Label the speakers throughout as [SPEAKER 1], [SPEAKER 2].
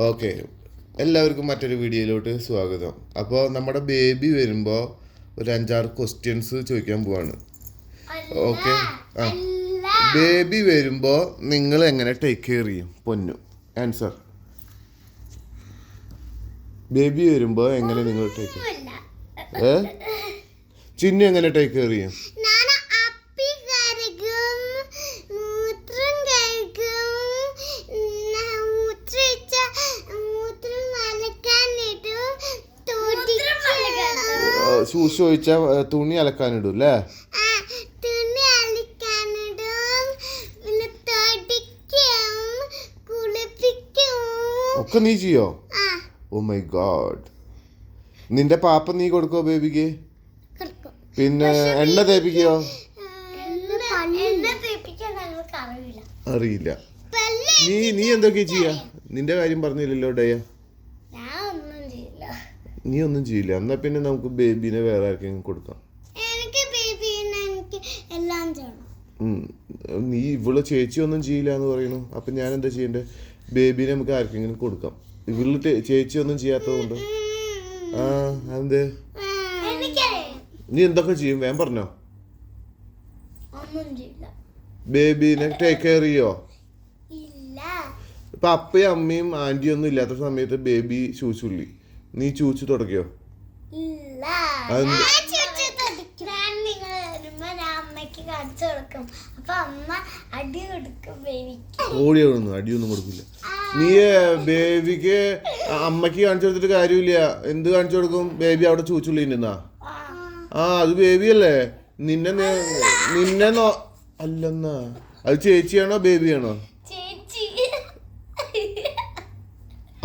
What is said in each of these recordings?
[SPEAKER 1] Okay, എല്ലാവർക്കും മറ്റൊരു വീഡിയോയിലോട്ട് സ്വാഗതം. അപ്പോൾ നമ്മുടെ ബേബി വരുമ്പോൾ ഒരു 5-6 ക്വസ്റ്റ്യൻസ് ചോദിക്കാൻ പോവാണ്. ഓക്കെ, ആ ബേബി വരുമ്പോൾ നിങ്ങൾ എങ്ങനെ ടേക്ക് കെയർ ചെയ്യും? പൊന്നു ആൻസർ. ബേബി വരുമ്പോൾ എങ്ങനെ നിങ്ങൾ ടേക്ക് കെയർ ചിന്നു എങ്ങനെ ടേക്ക് കെയർ ചെയ്യും? ശൂശു ഒഴിച്ച തുണി അലക്കാനിടും അല്ലേ? ഒക്കെ നീ ചെയ്യോ? Oh my God. നിന്റെ പാപ്പ നീ കൊടുക്കോ ബേബിക്ക്? പിന്നെ എണ്ണ തേപ്പിക്കോ? അറിയില്ല. നീ എന്തൊക്കെ ചെയ്യാ? നിന്റെ കാര്യം പറഞ്ഞില്ലല്ലോ ഡയ. നീ ഒന്നും ചെയ്യില്ല. എന്നാ പിന്നെ നമുക്ക് ബേബിനെ വേറെ ആർക്കെങ്കിലും കൊടുക്കാം. നീ ഇവള് ചേച്ചി ഒന്നും ചെയ്യില്ല എന്ന് പറയുന്നു. അപ്പൊ ഞാൻ എന്താ ചെയ്യണ്ടേ? ബേബിനെ നമുക്ക് ആർക്കെങ്കിലും കൊടുക്കാം. ഇവള് ചേച്ചി ഒന്നും ചെയ്യാത്തതുകൊണ്ട്. ആ അതെന്തേ? നീ എന്തൊക്കെ ചെയ്യും? വേഗം പറഞ്ഞോ. ബേബിനെ ടേക്ക് കെയർ ചെയ്യോ? ഇപ്പൊ അപ്പയും അമ്മയും ആന്റിയും ഒന്നും ഇല്ലാത്ത സമയത്ത് ബേബി ചൂച്ചുള്ളി, നീ ചൂച്ചു തുടങ്ങിയോ? ഓടിയൊന്നും അടിയൊന്നും കൊടുക്കില്ല. നീ ബേബിക്ക് അമ്മക്ക് കാണിച്ചു കൊടുത്തിട്ട് കാര്യമില്ല. എന്ത് കാണിച്ചു കൊടുക്കും? ബേബി അവിടെ ചൂച്ചുള്ളി നിന്നാ. ആ അത് ബേബിയല്ലേ. നിന്നെ അല്ലെന്നാ. അത് ചേച്ചിയാണോ ബേബിയാണോ?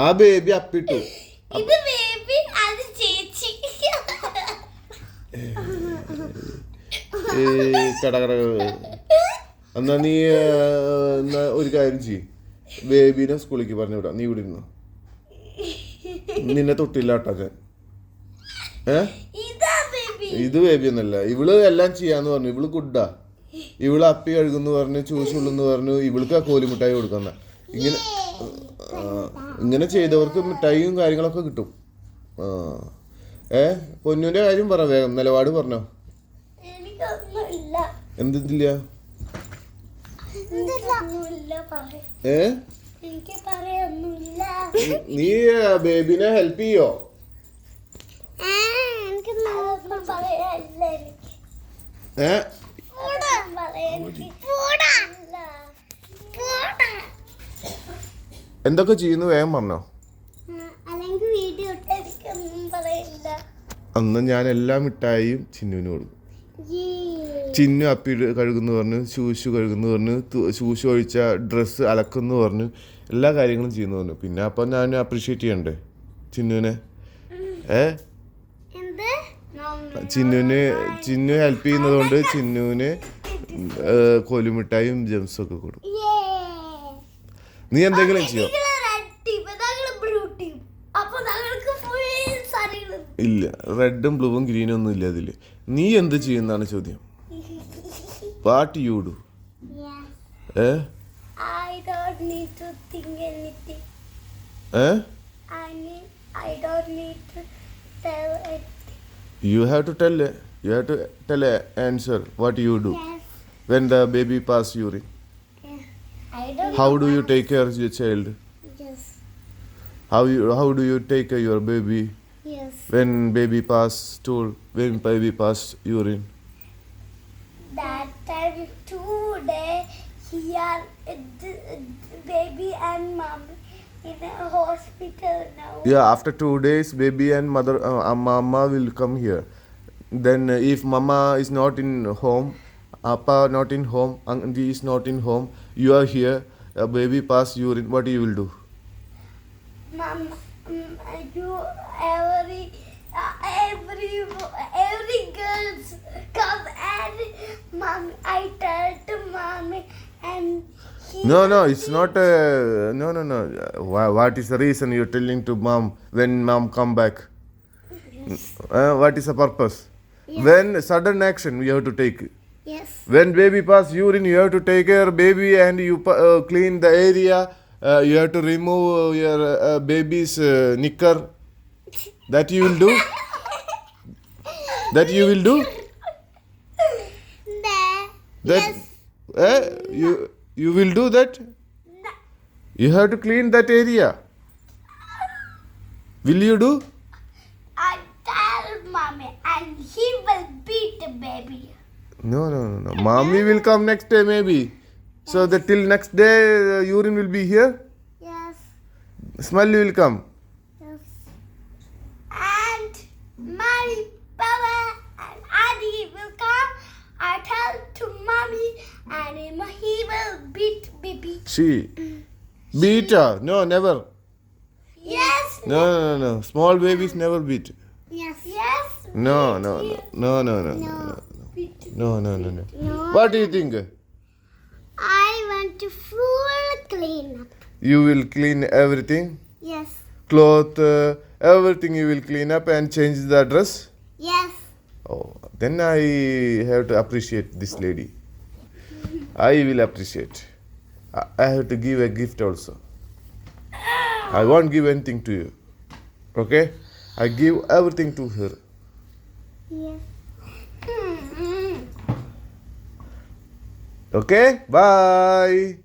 [SPEAKER 1] ആ ബേബി അപ്പിട്ടു. എന്നാ നീ ഒരു കാര്യം ചെയ്യും, ബേബിനെ സ്കൂളിലേക്ക് പറഞ്ഞു വിടാം. നീ ഇവിടെ ഇരുന്നോ. നിന്നെ തൊട്ടില്ല കേട്ടോ ഞാൻ. ഇത് ബേബി ഒന്നല്ല. ഇവള് എല്ലാം ചെയ്യാന്ന് പറഞ്ഞു. ഇവള് ഗുഡാ. ഇവള് അപ്പി കഴുകുന്നു പറഞ്ഞു, ചൂസുള്ളെന്ന് പറഞ്ഞു. ഇവൾക്ക് ആ കോലിമിഠായി കൊടുക്കുന്ന. ഇങ്ങനെ ചെയ്തവർക്ക് മിഠായിയും കാര്യങ്ങളൊക്കെ കിട്ടും. പൊന്നുവിന്റെ കാര്യം പറ വേഗം. നിലപാട് പറഞ്ഞോ. എന്തില്ല? നീ ബേബിനെ ഹെൽപ്പ് ചെയ്യോ? എന്തൊക്കെ ചെയ്യുന്നു വേഗം പറഞ്ഞോ. അന്ന് ഞാൻ എല്ലാ മിഠായിയും ചിന്നുവിന് കൊടുക്കും. ചിന്നു അപ്പി കഴുകുന്നു പറഞ്ഞു, ശൂശു കഴുകുന്നു പറഞ്ഞു, ശൂശു ഒഴിച്ച ഡ്രസ്സ് അലക്കുന്നു പറഞ്ഞു, എല്ലാ കാര്യങ്ങളും ചെയ്യുന്നു പറഞ്ഞു. പിന്നെ അപ്പം ഞാൻ അപ്രീഷിയേറ്റ് ചെയ്യണ്ടേ ചിന്നുവിനെ? ചിന്നു ഹെൽപ്പ് ചെയ്യുന്നത് കൊണ്ട് ചിന്നുവിന് കോലുമിഠായും ജംസും ഒക്കെ കൊടുക്കും. നീ എന്തെങ്കിലും ചെയ്യോ? ഇല്ല, റെഡും ബ്ലൂവും ഗ്രീനും ഒന്നും ഇല്ല അതില്. നീ എന്ത് ചെയ്യുന്നാണ് ചോദ്യം. What you do? You have to tell an answer. What you do when the baby pass urine? How do you take care of your child? How do you take care of your baby? When baby pass stool, when baby pass urine?
[SPEAKER 2] That time today here baby and mommy in a hospital now.
[SPEAKER 1] Yeah, after 2 days baby and mother mama will come here. Then if mama is not in home, appa not in home, auntie is not in home, you are here, a baby pass urine, what you will do?
[SPEAKER 2] Mama, do every girls come and mommy, I tell to mommy and
[SPEAKER 1] No, it's not no. What is the reason you're telling to mom when mom come back? Yes. What is the purpose? Yes. When sudden action you have to take.
[SPEAKER 2] Yes.
[SPEAKER 1] When baby pass urine, you have to take care baby and you clean the area you have to remove your baby's knicker. That you will do? That you will do? That you will do that? You have to clean that area. Will you do?
[SPEAKER 2] I tell mommy and he will beat the baby.
[SPEAKER 1] No. Mommy will come next day maybe. So that till next day urine will be here.
[SPEAKER 2] Yes.
[SPEAKER 1] Smell will come.
[SPEAKER 2] Yes. And mommy, Baba and Adi will come. I tell to mommy and he will beat baby.
[SPEAKER 1] She. Beat her. No, never.
[SPEAKER 2] Yes.
[SPEAKER 1] No. Small babies never beat.
[SPEAKER 2] Yes. Yes.
[SPEAKER 1] No. What do you think?
[SPEAKER 2] I want to full clean up.
[SPEAKER 1] You will clean everything?
[SPEAKER 2] Yes.
[SPEAKER 1] Cloth, everything you will clean up and change the dress?
[SPEAKER 2] Yes.
[SPEAKER 1] Oh, then I have to appreciate this lady. I will appreciate. I have to give a gift also. I won't give anything to you. Okay? I give everything to her.
[SPEAKER 2] Yes.
[SPEAKER 1] Okay? Bye.